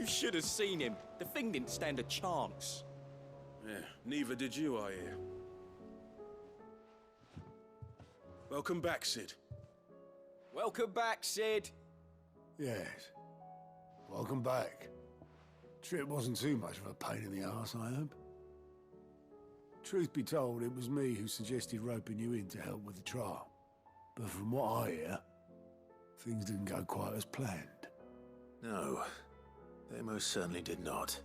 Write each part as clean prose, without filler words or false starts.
You should have seen him. The thing didn't stand a chance. Yeah, neither did you, I hear. Welcome back, Sid. Welcome back, Sid. Yes. Welcome back. Trip wasn't too much of a pain in the arse, I hope. Truth be told, it was me who suggested roping you in to help with the trial. But from what I hear, things didn't go quite as planned. No, they most certainly did not.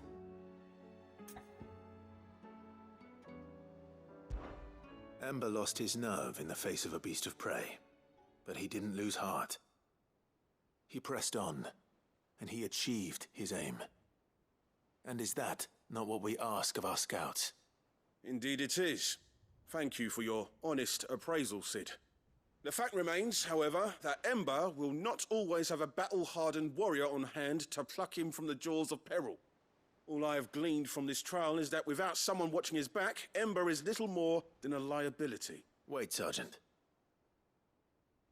Ember lost his nerve in the face of a beast of prey, but he didn't lose heart. He pressed on, and he achieved his aim. And is that not what we ask of our scouts? Indeed it is. Thank you for your honest appraisal, Sid. The fact remains, however, that Ember will not always have a battle-hardened warrior on hand to pluck him from the jaws of peril. All I have gleaned from this trial is that without someone watching his back, Ember is little more than a liability. Wait, Sergeant.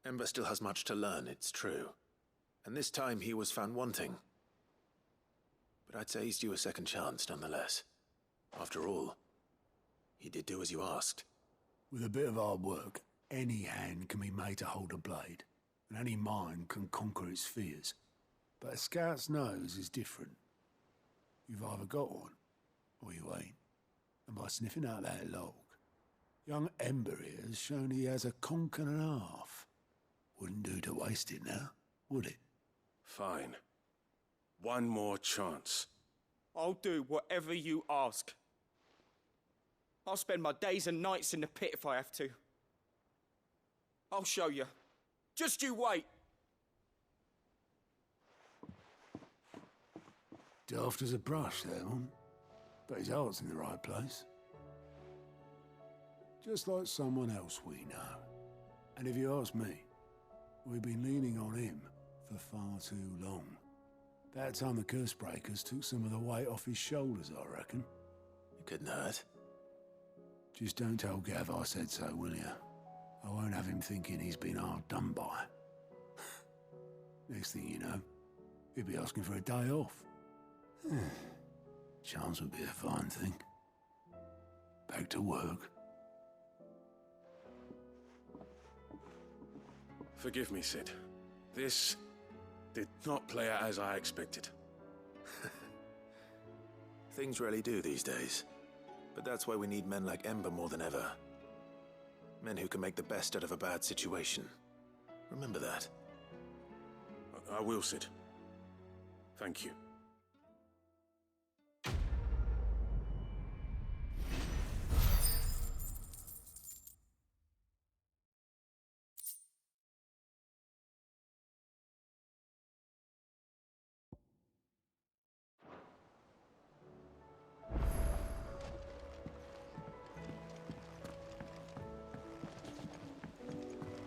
Ember still has much to learn, it's true. And this time he was found wanting. But I'd say he's due a second chance, nonetheless. After all, he did do as you asked. With a bit of hard work, any hand can be made to hold a blade, and any mind can conquer its fears. But a scout's nose is different. You've either got one, or you ain't. And by sniffing out that log, young Ember here has shown he has a conch and a half. Wouldn't do to waste it now, would it? Fine. One more chance. I'll do whatever you ask. I'll spend my days and nights in the pit if I have to. I'll show you. Just you wait. Daft as a brush, that one. But his heart's in the right place. Just like someone else we know. And if you ask me, we've been leaning on him for far too long. That time the curse breakers took some of the weight off his shoulders, I reckon. It couldn't hurt. Just don't tell Gav I said so, will you? I won't have him thinking he's been hard done by. Next thing you know, he'll be asking for a day off. Chance would be a fine thing. Back to work. Forgive me, Sid. This did not play out as I expected. Things really do these days. But that's why we need men like Ember more than ever. Men who can make the best out of a bad situation. Remember that. I will, Sid. Thank you.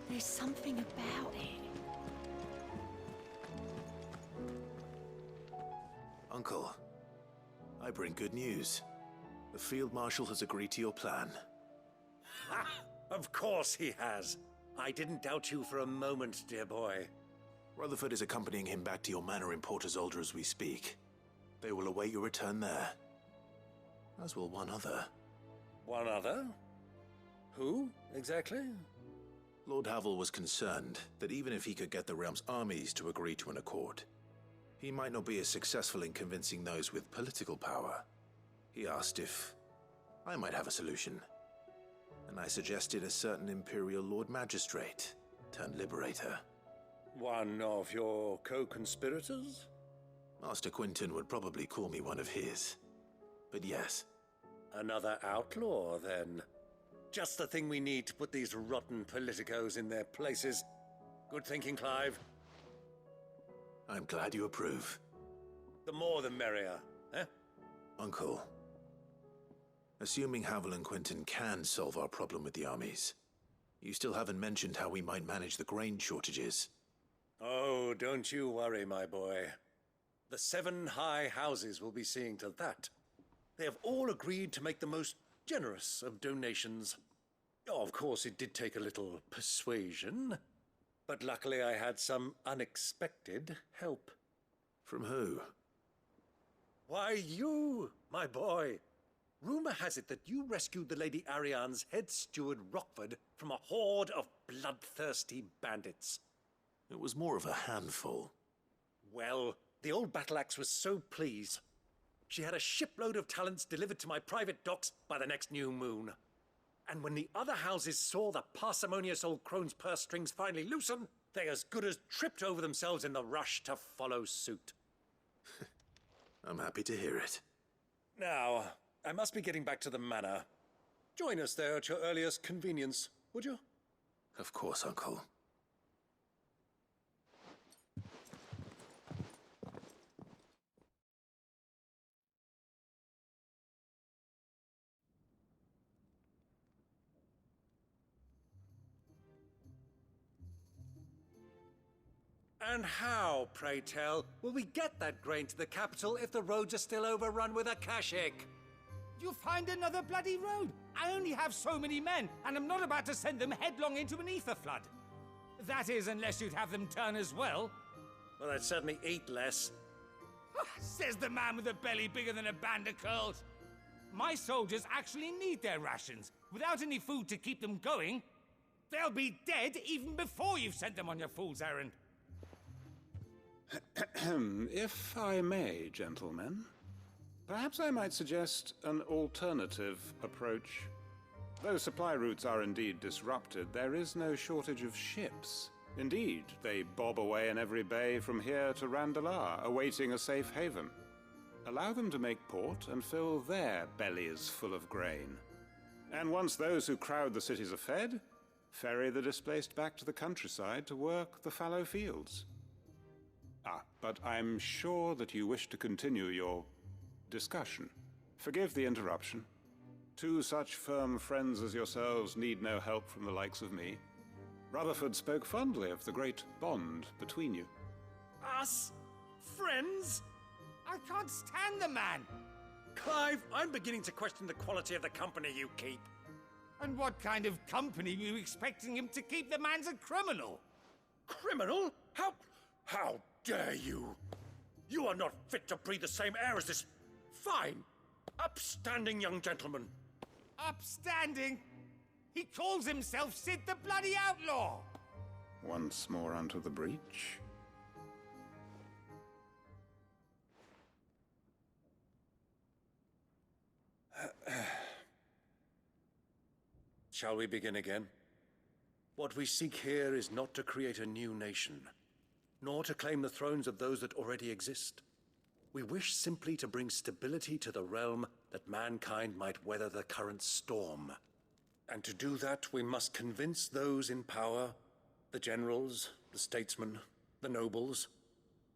There's something about it. Uncle, I bring good news. The Field Marshal has agreed to your plan. Ha! Of course he has. I didn't doubt you for a moment, dear boy. Rutherford is accompanying him back to your manor in Port Isolde as we speak. They will await your return there. As will one other. One other? Who, exactly? Lord Havel was concerned that even if he could get the realm's armies to agree to an accord, he might not be as successful in convincing those with political power. He asked if I might have a solution, and I suggested a certain Imperial Lord Magistrate turned Liberator. One of your co-conspirators? Master Quinton would probably call me one of his, but yes. Another outlaw, then. Just the thing we need to put these rotten politicos in their places. Good thinking, Clive. I'm glad you approve. The more the merrier, eh? Uncle, assuming Havel and Quinton can solve our problem with the armies, you still haven't mentioned how we might manage the grain shortages. Oh, don't you worry, my boy. The 7 high houses will be seeing to that. They have all agreed to make the most generous of donations. Oh, of course, it did take a little persuasion, but luckily I had some unexpected help. From who? Why, you, my boy. Rumor has it that you rescued the Lady Ariane's head steward Rockford from a horde of bloodthirsty bandits. It was more of a handful. Well, the old battle axe was so pleased. She had a shipload of talents delivered to my private docks by the next new moon. And when the other houses saw the parsimonious old crone's purse strings finally loosen, they as good as tripped over themselves in the rush to follow suit. I'm happy to hear it. Now, I must be getting back to the manor. Join us there at your earliest convenience, would you? Of course, Uncle. And how, pray tell, will we get that grain to the capital if the roads are still overrun with Akashic? You'll find another bloody road. I only have so many men, and I'm not about to send them headlong into an ether flood. That is, unless you'd have them turn as well. Well, I'd certainly eat less. Says the man with a belly bigger than a band of curls. My soldiers actually need their rations. Without any food to keep them going, they'll be dead even before you've sent them on your fool's errand. If I may, gentlemen, perhaps I might suggest an alternative approach. Though supply routes are indeed disrupted, there is no shortage of ships. Indeed, they bob away in every bay from here to Randalar, awaiting a safe haven. Allow them to make port and fill their bellies full of grain. And once those who crowd the cities are fed, ferry the displaced back to the countryside to work the fallow fields. But I'm sure that you wish to continue your discussion. Forgive the interruption. Two such firm friends as yourselves need no help from the likes of me. Rutherford spoke fondly of the great bond between you. Us? Friends? I can't stand the man. Clive, I'm beginning to question the quality of the company you keep. And what kind of company are you expecting him to keep? The man's a criminal. Criminal? How dare you? You are not fit to breathe the same air as this fine, upstanding young gentleman. Upstanding? He calls himself Sid the Bloody Outlaw. Once more unto the breach. Shall we begin again? What we seek here is not to create a new nation, nor to claim the thrones of those that already exist. We wish simply to bring stability to the realm that mankind might weather the current storm. And to do that, we must convince those in power, the generals, the statesmen, the nobles,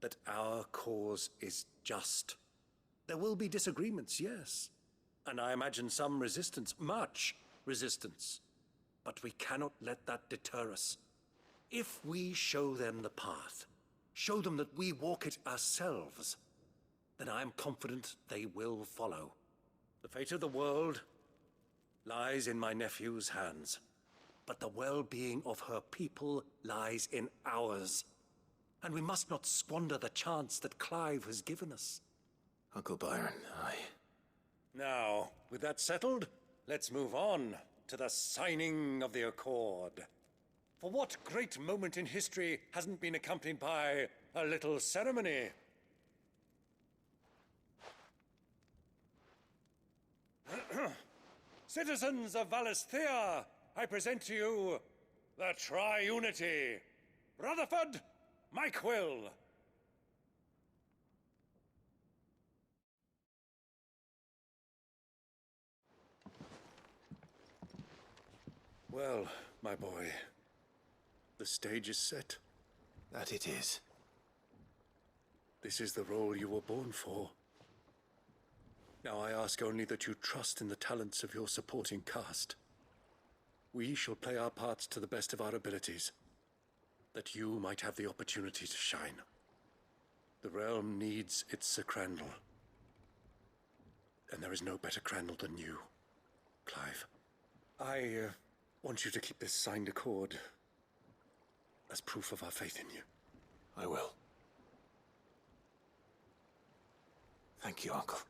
that our cause is just. There will be disagreements, yes, and I imagine some resistance, much resistance. But we cannot let that deter us. If we show them the path, show them that we walk it ourselves, then I am confident they will follow. The fate of the world lies in my nephew's hands, but the well-being of her people lies in ours. And we must not squander the chance that Clive has given us. Uncle Byron, Now, with that settled, let's move on to the signing of the Accord. For what great moment in history hasn't been accompanied by a little ceremony? Citizens of Valisthea, I present to you the Triunity. Rutherford, Mike Will. Well, my boy, the stage is set. that it is. This is the role you were born for. Now I ask only that you trust in the talents of your supporting cast. We shall play our parts to the best of our abilities, that you might have the opportunity to shine. The realm needs its Sir Crandall, and there is no better Crandall than you, Clive. I want you to keep this signed accord as proof of our faith in you. I will. Thank you, Uncle.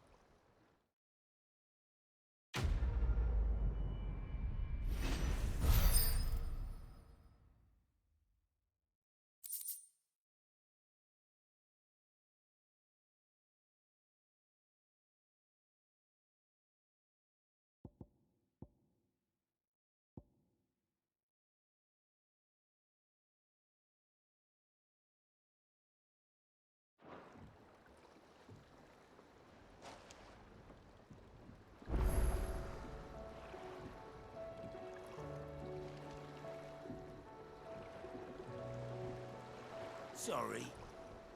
Sorry.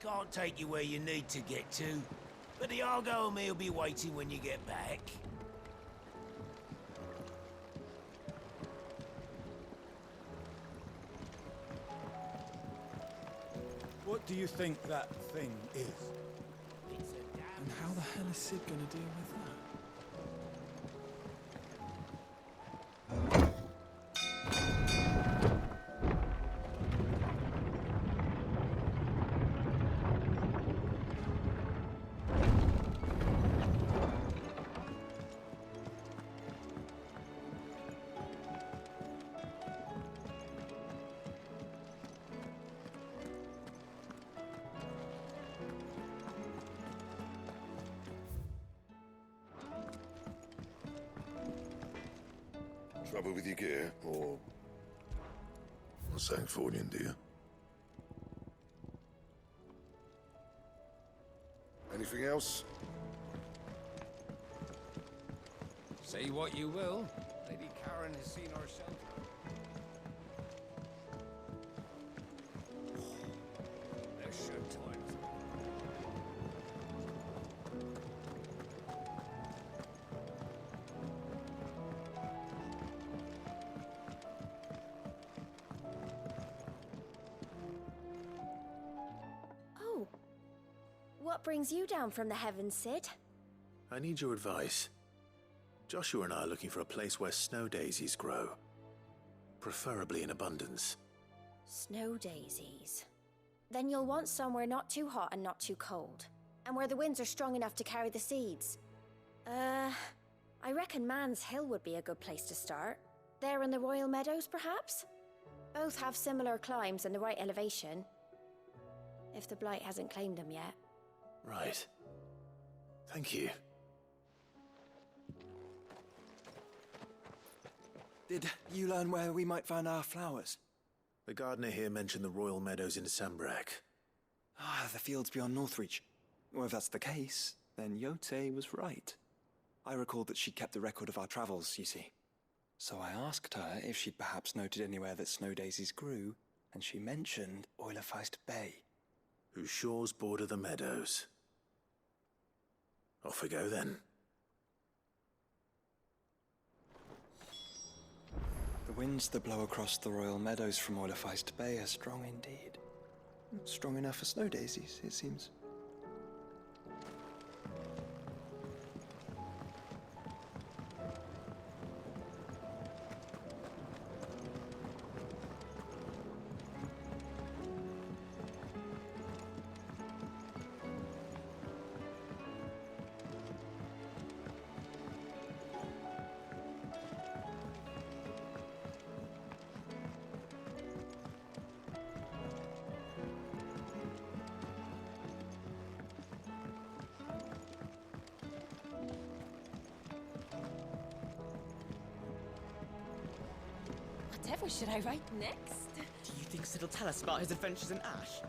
Can't take you where you need to get to. But the Argo and me'll be waiting when you get back. What do you think that thing is? It's a damn... And how the hell is Sid gonna deal with that? Trouble with your gear, or Sangfornian, do you? Anything else? Say what you will, Lady Karen has seen our shelter. There's showtime. Oh. What brings you down from the heavens, Sid? I need your advice. Joshua and I are looking for a place where snow daisies grow. Preferably in abundance. Snow daisies. Then you'll want somewhere not too hot and not too cold. And where the winds are strong enough to carry the seeds. I reckon Man's Hill would be a good place to start. There in the Royal Meadows, perhaps? Both have similar climbs and the right elevation. If the Blight hasn't claimed them yet. Right. Thank you. Did you learn where we might find our flowers? The gardener here mentioned the Royal Meadows in Sambrak. Ah, the fields beyond Northreach. Well, if that's the case, then Yote was right. I recalled that she kept the record of our travels, you see. So I asked her if she'd perhaps noted anywhere that snow daisies grew, and she mentioned Oilefeist Bay. Whose shores border the meadows. Off we go then. The winds that blow across the Royal Meadows from Oilefeist Bay are strong indeed. Strong enough for snow daisies, it seems. Whatever should I write next? Do you think Sid'll tell us about his adventures in Ash?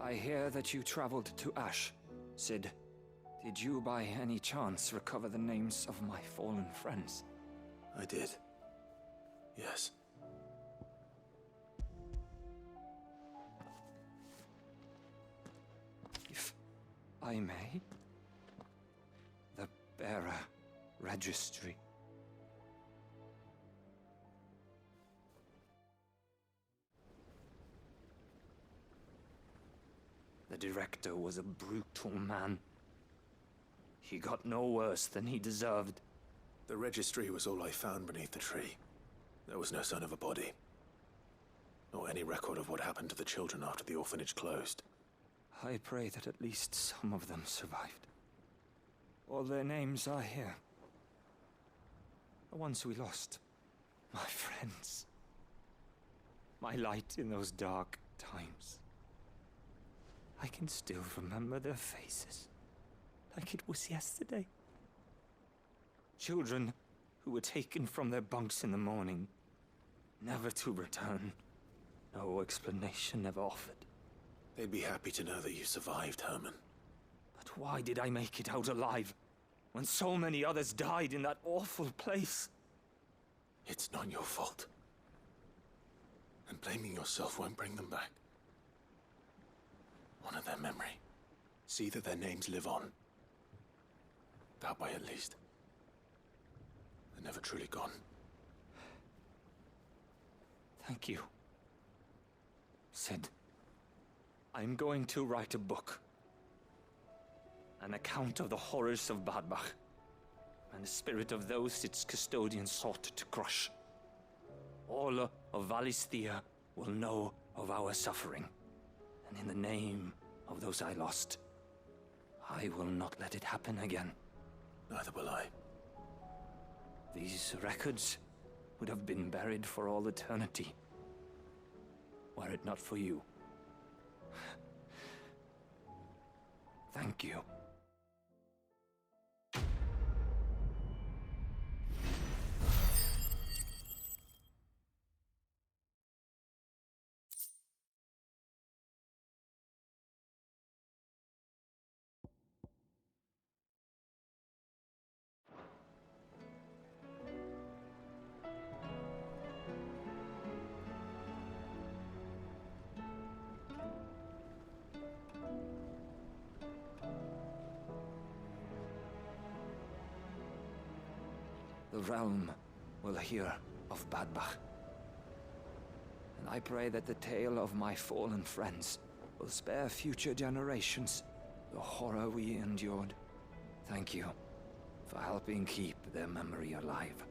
I hear that you traveled to Ash, Sid. Did you by any chance recover the names of my fallen friends? I did. Yes. If I may? The bearer registry. The director was a brutal man. He got no worse than he deserved. The registry was all I found beneath the tree. There was no sign of a body, nor any record of what happened to the children after the orphanage closed. I pray that at least some of them survived. All their names are here. The ones we lost. My friends. My light in those dark times. I can still remember their faces, like it was yesterday. Children who were taken from their bunks in the morning, never to return. No explanation ever offered. They'd be happy to know that you survived, Herman. But why did I make it out alive, when so many others died in that awful place? It's not your fault. And blaming yourself won't bring them back. Honor their memory. See that their names live on. That way, at least. They're never truly gone. Thank you. Sid, I'm going to write a book. An account of the horrors of Badbach, and the spirit of those its custodians sought to crush. All of Valisthea will know of our suffering, and in the name of those I lost, I will not let it happen again. Neither will I. These records would have been buried for all eternity, were it not for you. Thank you. The realm will hear of Badbach. And I pray that the tale of my fallen friends will spare future generations the horror we endured. Thank you for helping keep their memory alive.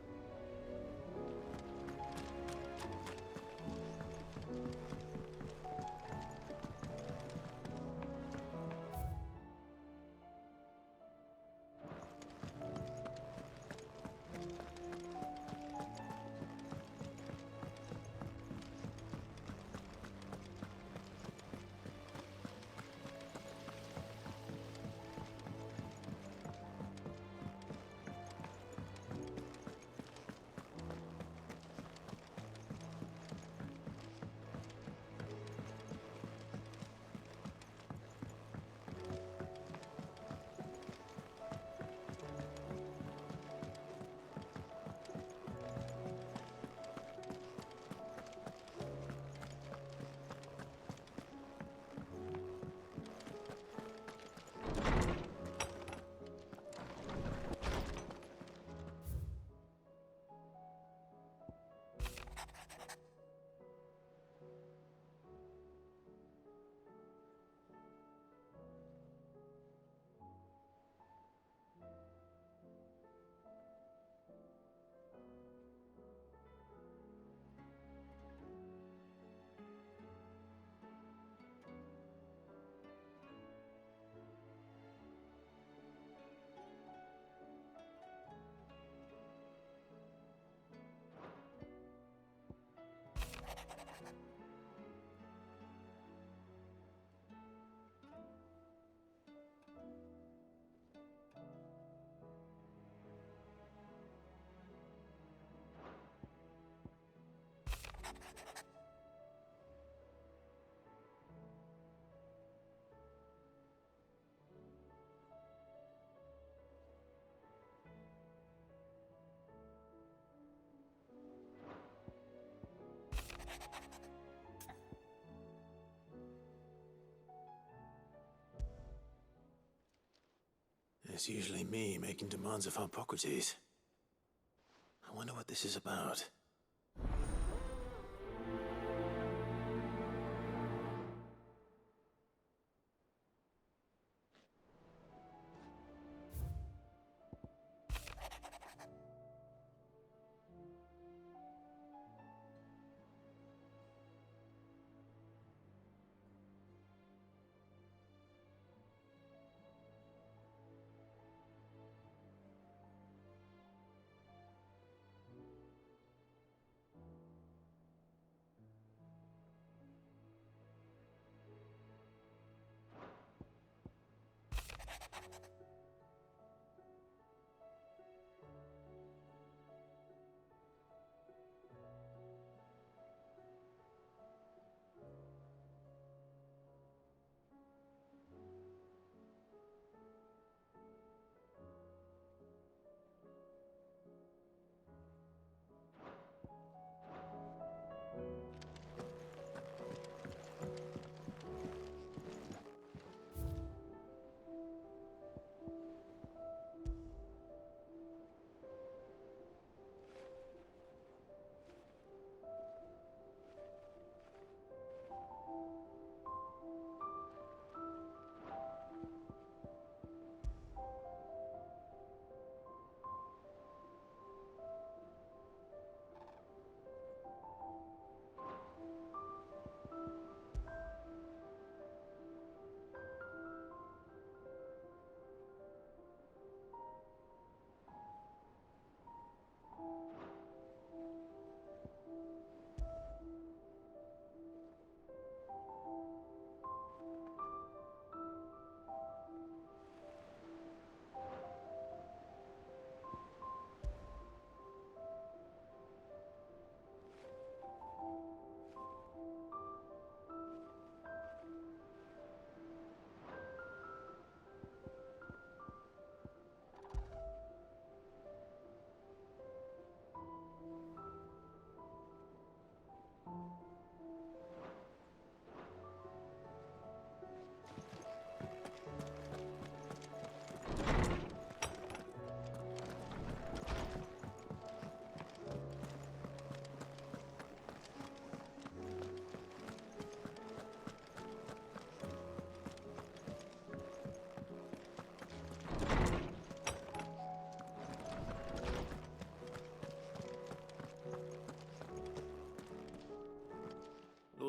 It's usually me making demands of Hippocrates. I wonder what this is about.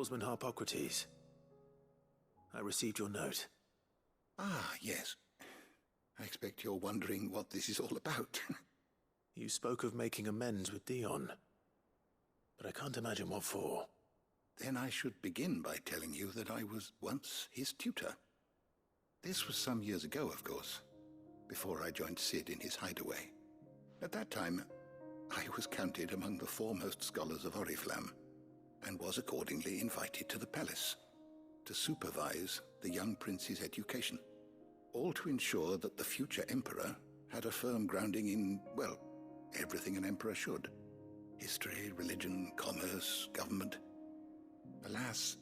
Swordsman Harpocrates. I received your note. Ah, yes. I expect you're wondering what this is all about. You spoke of making amends with Dion, but I can't imagine what for. Then I should begin by telling you that I was once his tutor. This was some years ago, of course, before I joined Cid in his hideaway. At that time, I was counted among the foremost scholars of Oriflamme, and was accordingly invited to the palace to supervise the young prince's education, all to ensure that the future emperor had a firm grounding in, well, everything an emperor should. History, religion, commerce, government. Alas,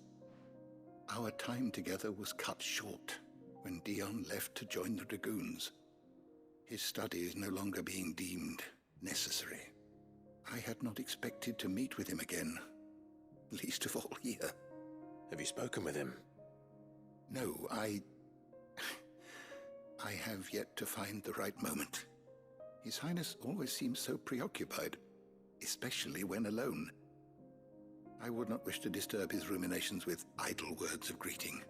our time together was cut short when Dion left to join the Dragoons, his studies no longer being deemed necessary. I had not expected to meet with him again, least of all here. Have you spoken with him? No, I have yet to find the right moment. His Highness always seems so preoccupied, especially when alone. I would not wish to disturb his ruminations with idle words of greeting,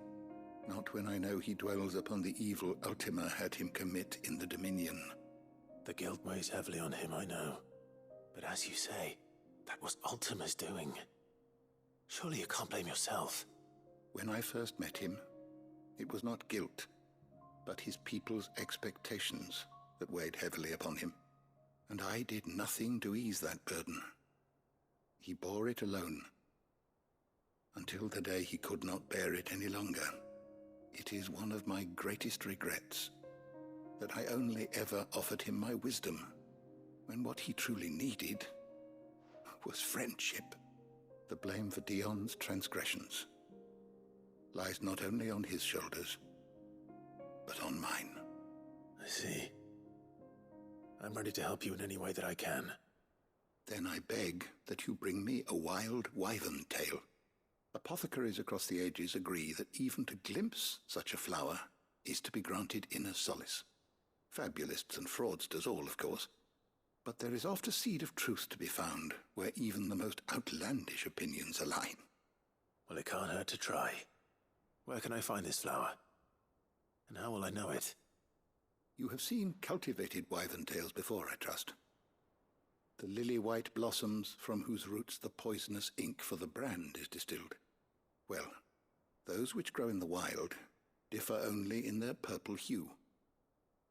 not when I know he dwells upon the evil Ultima had him commit in the Dominion. The guilt weighs heavily on him, I know. But as you say, that was Ultima's doing. Surely you can't blame yourself. When I first met him, it was not guilt, but his people's expectations that weighed heavily upon him. And I did nothing to ease that burden. He bore it alone, until the day he could not bear it any longer. It is one of my greatest regrets that I only ever offered him my wisdom, when what he truly needed was friendship. The blame for Dion's transgressions lies not only on his shoulders, but on mine. I see. I'm ready to help you in any way that I can. Then I beg that you bring me a wild wyvern tail. Apothecaries across the ages agree that even to glimpse such a flower is to be granted inner solace. Fabulists and fraudsters all, of course. But there is oft a seed of truth to be found where even the most outlandish opinions align. Well, it can't hurt to try. Where can I find this flower? And how will I know it? You have seen cultivated wyvern tails before, I trust. The lily-white blossoms from whose roots the poisonous ink for the brand is distilled. Well, those which grow in the wild differ only in their purple hue.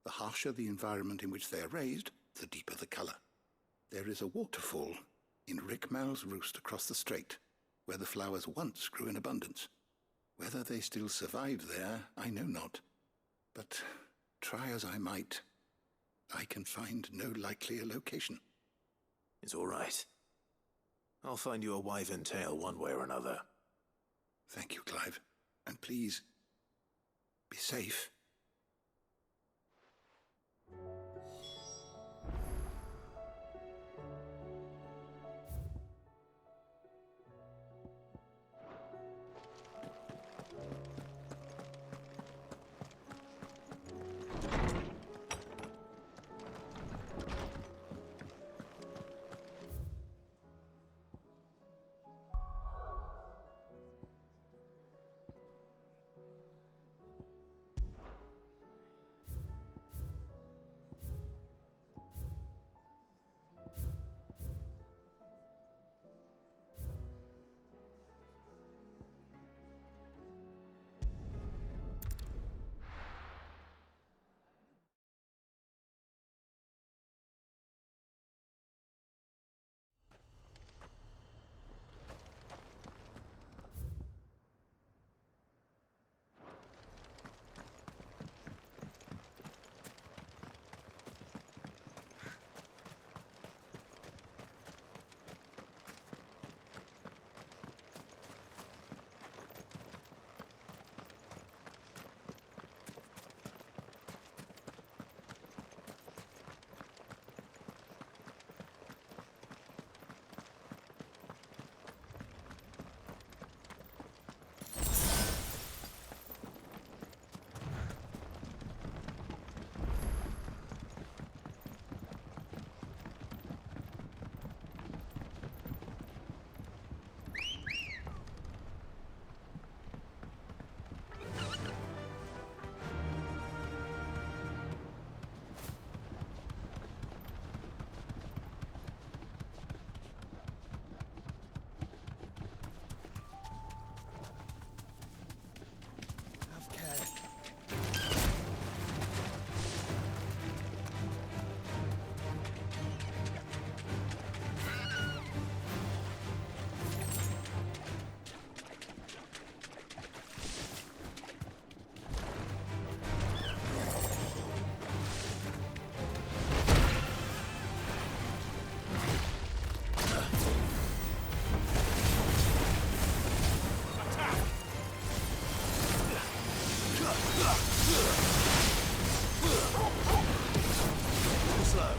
The harsher the environment in which they are raised, the deeper the color. There is a waterfall in Rickmal's roost across the strait, where the flowers once grew in abundance. Whether they still survive there, I know not. But try as I might, I can find no likelier location. It's all right. I'll find you a wyvern tail one way or another. Thank you, Clive. And please, be safe. slow.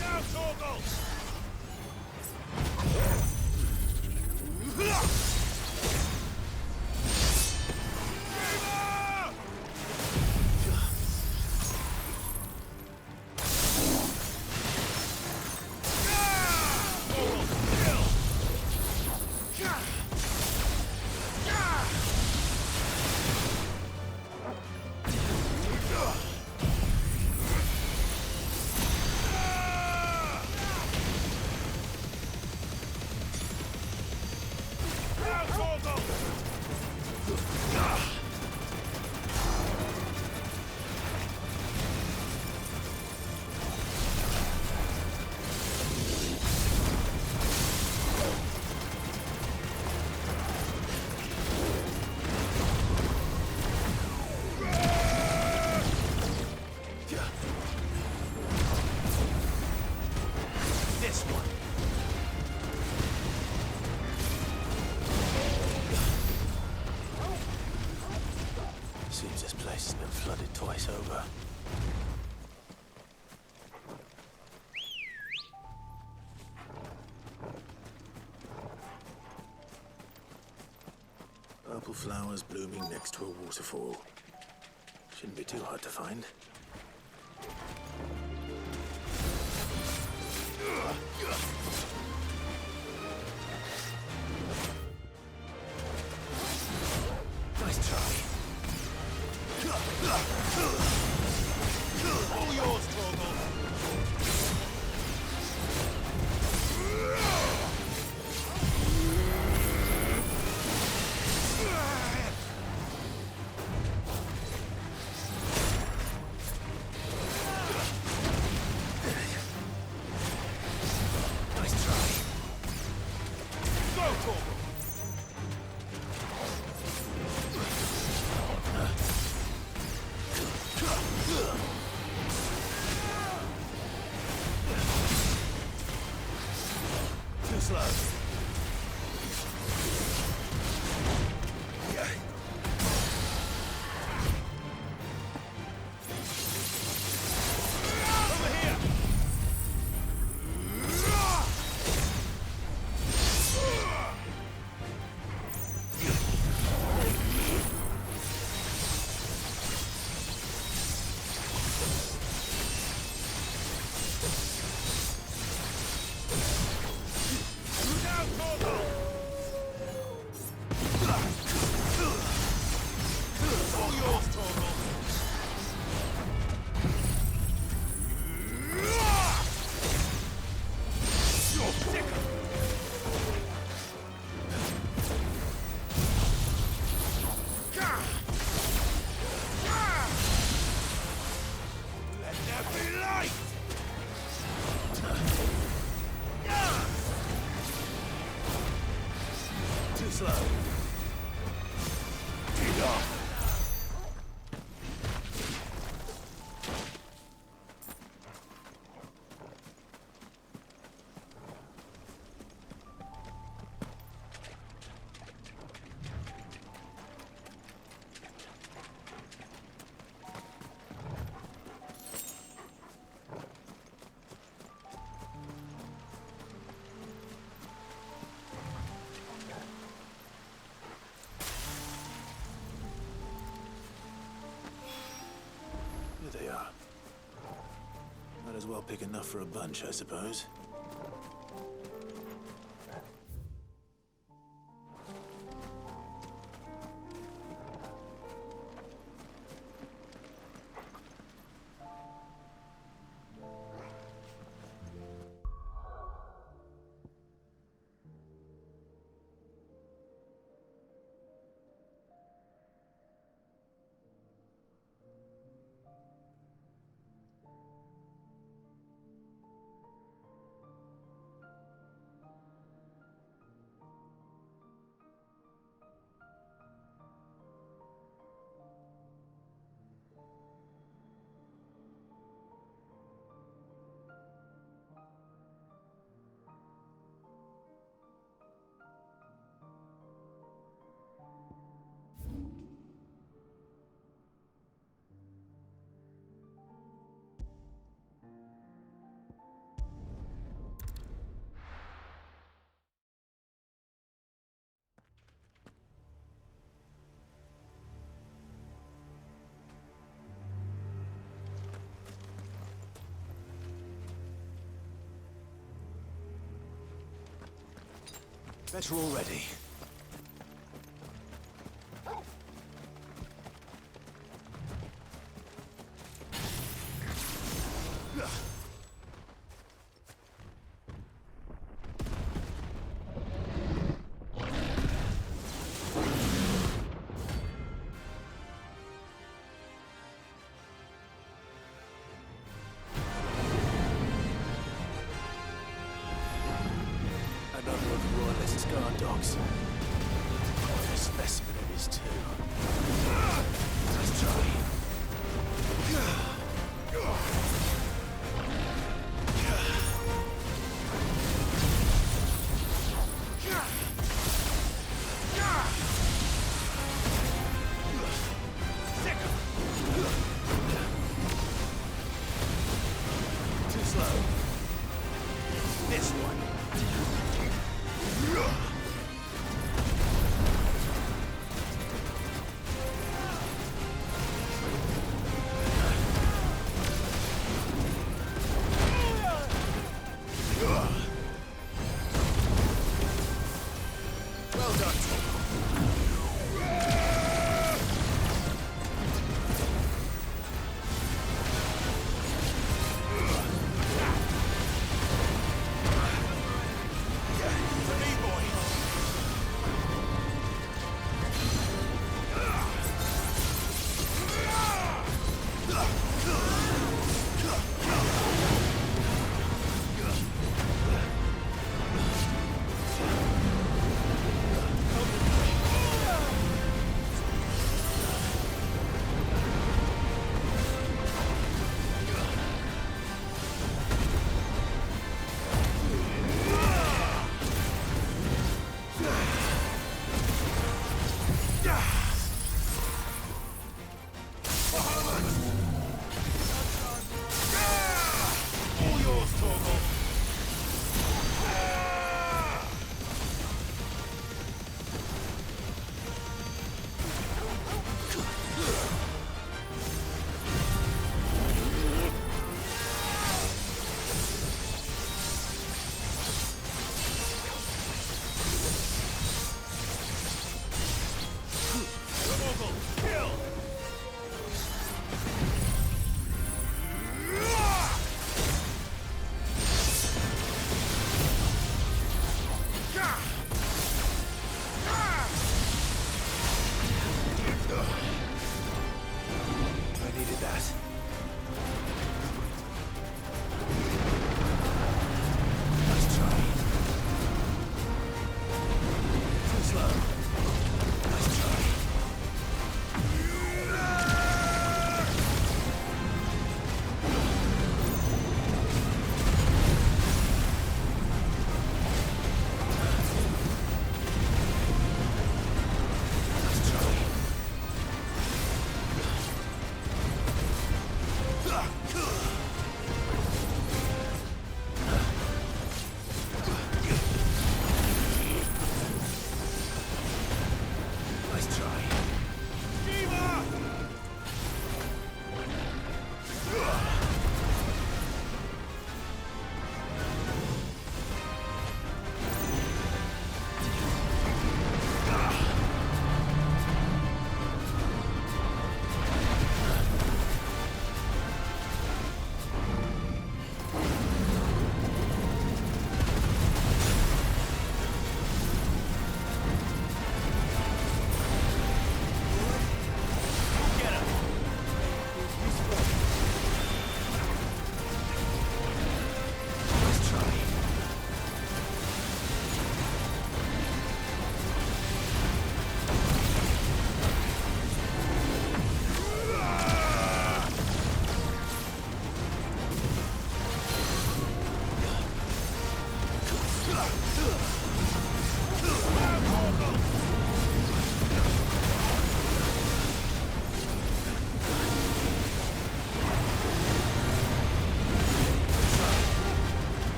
Now, Torgal! This one. Seems this place has been flooded twice over. Purple flowers blooming next to a waterfall. Shouldn't be too hard to find. Nice try. All yours, Torgal. Nice try. Go, Torgal! Too slow. Over here! Now, Torgal! All yours, Torgal. You're sick! Let there be light! Too slow. Here they are. Might as well pick enough for a bunch, I suppose. Better already. Another of the Royalists' guard dogs. Quite a specimen it is too. Let's try. Too slow. This one.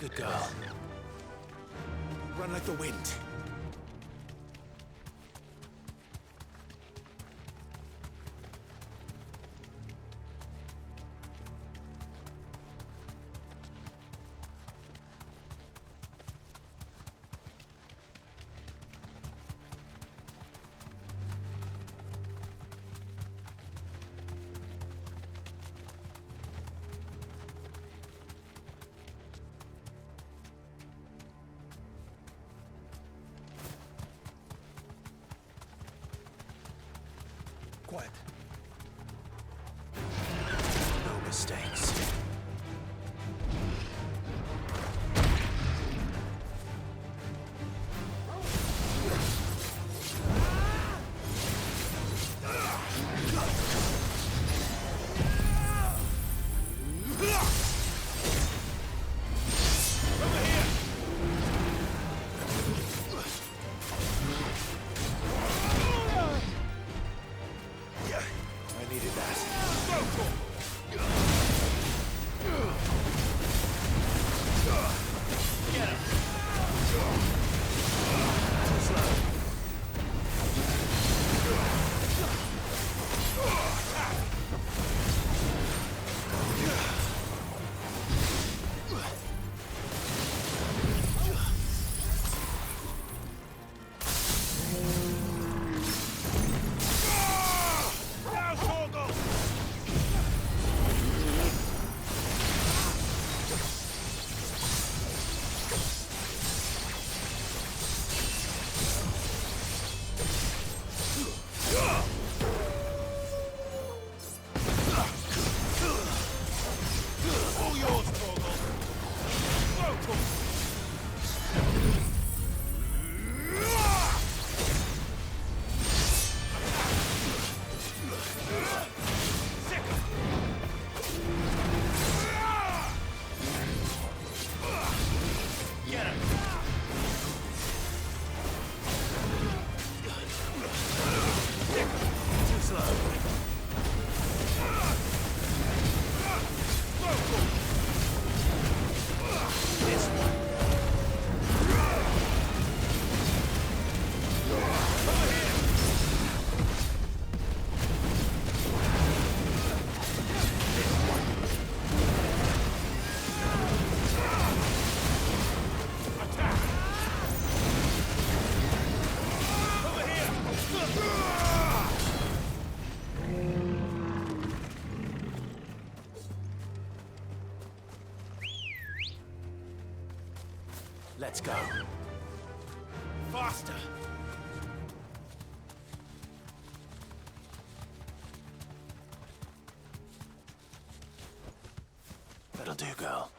Good girl. Run like the wind. Quiet. No mistakes. I needed that. Get him! Too slow. Let's go. Faster! That'll do, girl.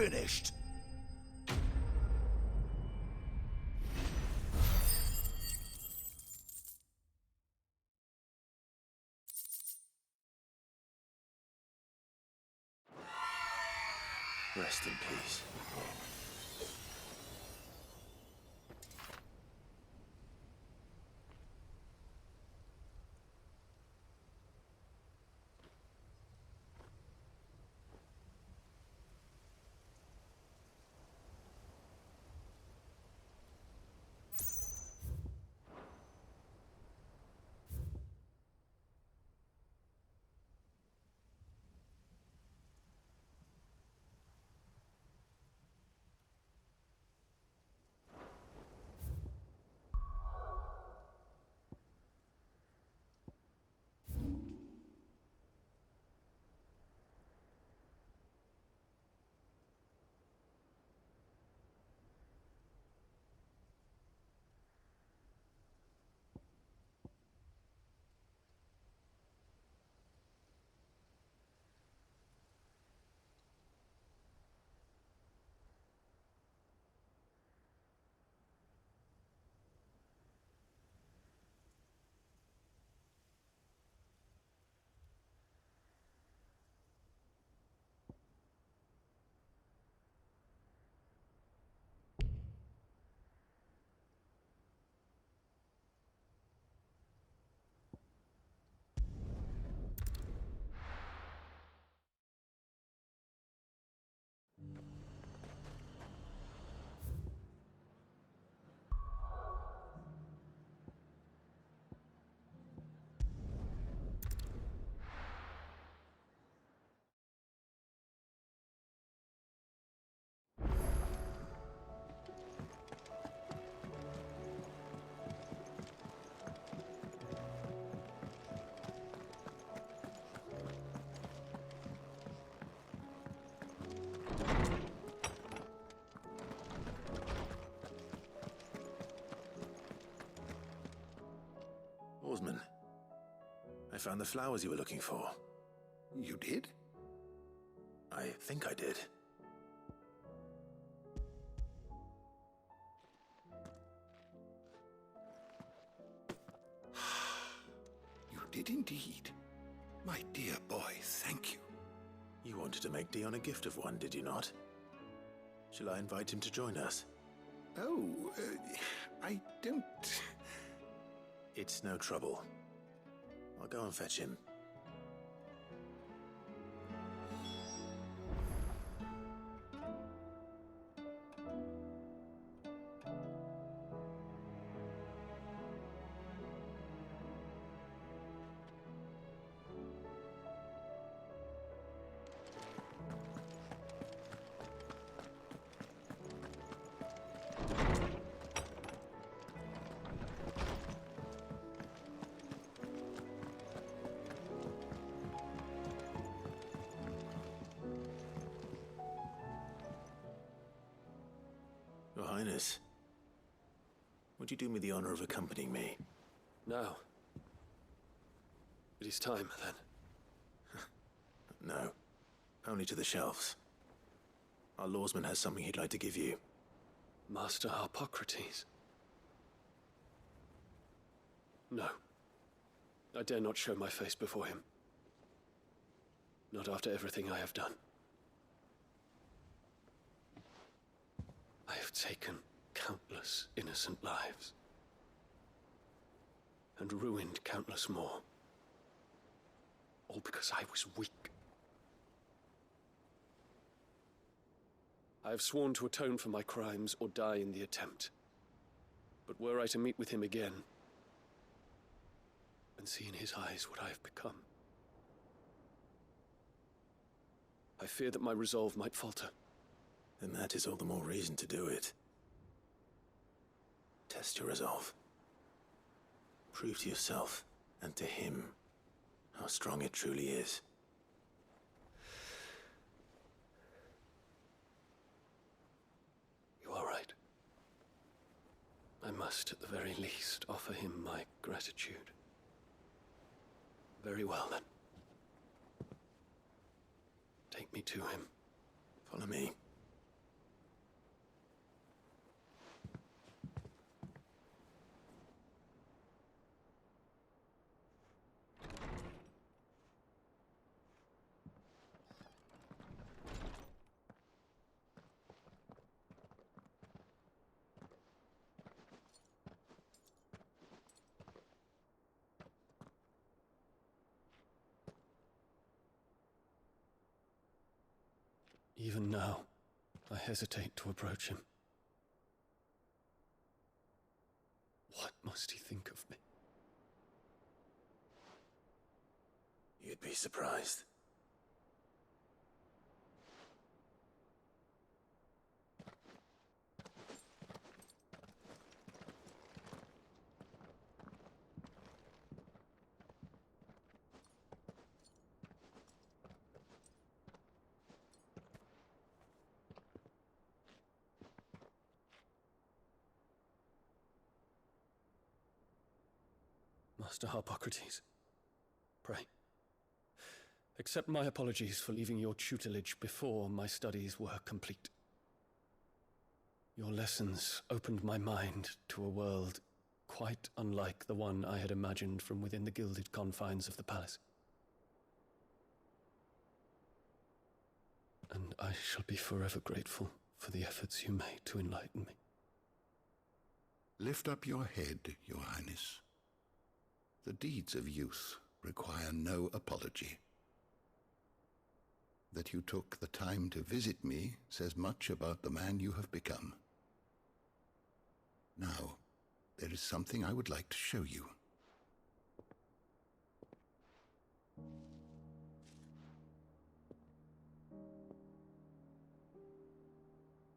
finished. Rest in peace. Oarsman, I found the flowers you were looking for. You did? I think I did. You did indeed. My dear boy, thank you. You wanted to make Dion a gift of one, did you not? Shall I invite him to join us? Oh, I don't... It's no trouble. I'll go and fetch him. Your Highness, would you do me the honor of accompanying me? Now. It is time, then. No, only to the shelves. Our lawsman has something he'd like to give you. Master Harpocrates. No. I dare not show my face before him. Not after everything I have done. I have taken countless innocent lives. And ruined countless more. All because I was weak. I have sworn to atone for my crimes or die in the attempt. But were I to meet with him again, and see in his eyes what I have become, I fear that my resolve might falter. Then that is all the more reason to do it. Test your resolve. Prove to yourself, and to him, how strong it truly is. You are right. I must, at the very least, offer him my gratitude. Very well, then. Take me to him. Follow me. Even now, I hesitate to approach him. What must he think of me? You'd be surprised. Master Harpocrates, pray, accept my apologies for leaving your tutelage before my studies were complete. Your lessons opened my mind to a world quite unlike the one I had imagined from within the gilded confines of the palace. And I shall be forever grateful for the efforts you made to enlighten me. Lift up your head, Your Highness. The deeds of youth require no apology. That you took the time to visit me says much about the man you have become. Now, there is something I would like to show you.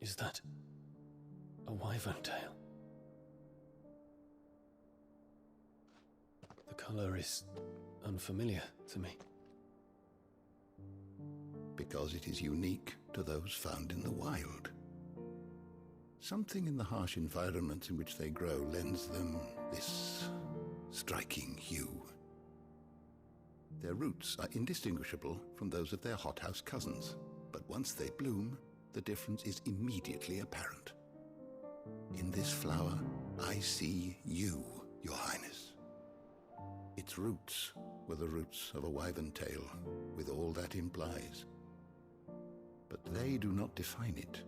Is that a wyvern tail? The color is unfamiliar to me. Because it is unique to those found in the wild. Something in the harsh environments in which they grow lends them this striking hue. Their roots are indistinguishable from those of their hothouse cousins, but once they bloom, the difference is immediately apparent. In this flower, I see you, Your Highness. Its roots were the roots of a wyvern tail, with all that implies. But they do not define it,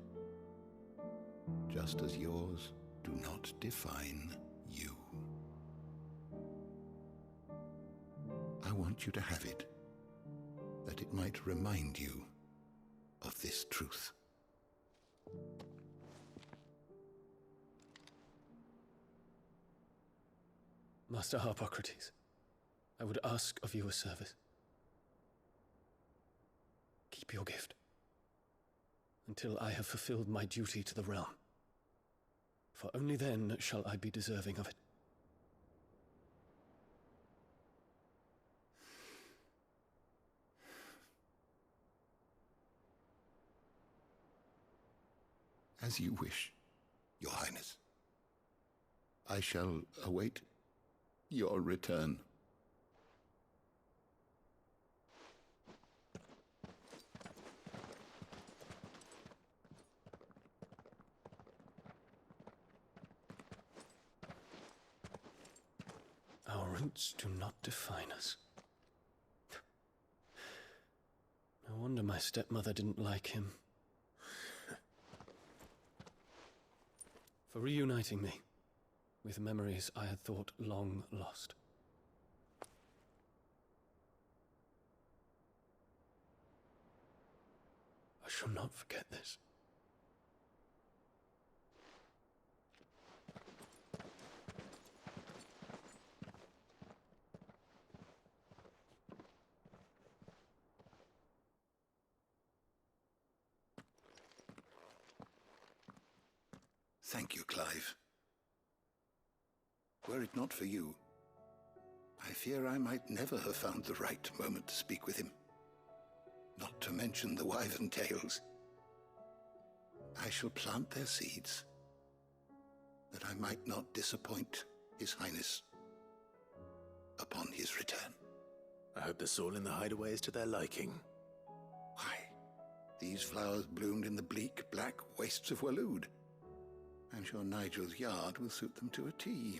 just as yours do not define you. I want you to have it, that it might remind you of this truth. Master Harpocrates, I would ask of you a service. Keep your gift until I have fulfilled my duty to the realm, for only then shall I be deserving of it. As you wish, Your Highness. I shall await your return. Our roots do not define us. No wonder my stepmother didn't like him. For reuniting me with memories I had thought long lost. I shall not forget this. Thank you, Clive. Were it not for you, I fear I might never have found the right moment to speak with him. Not to mention the wyvern tails. I shall plant their seeds, that I might not disappoint His Highness upon his return. I hope the soil in the hideaway is to their liking. Why, these flowers bloomed in the bleak, black wastes of Waloed. I'm sure Nigel's yard will suit them to a T.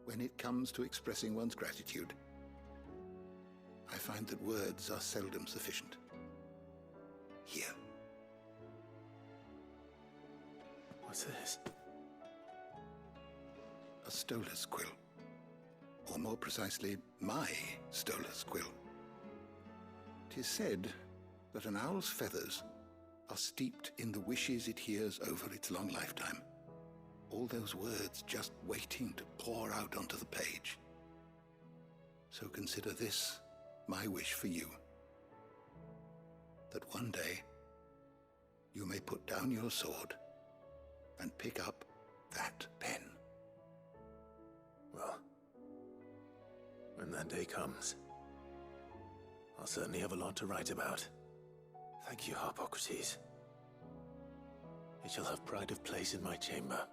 When it comes to expressing one's gratitude, I find that words are seldom sufficient. Here. What's this? A stolas quill. or more precisely, my Stolas quill. 'Tis said that an owl's feathers are steeped in the wishes it hears over its long lifetime. All those words just waiting to pour out onto the page. So consider this my wish for you. That one day you may put down your sword and pick up that pen. Well, when that day comes, I'll certainly have a lot to write about. Thank you, Harpocrates. It shall have pride of place in my chamber.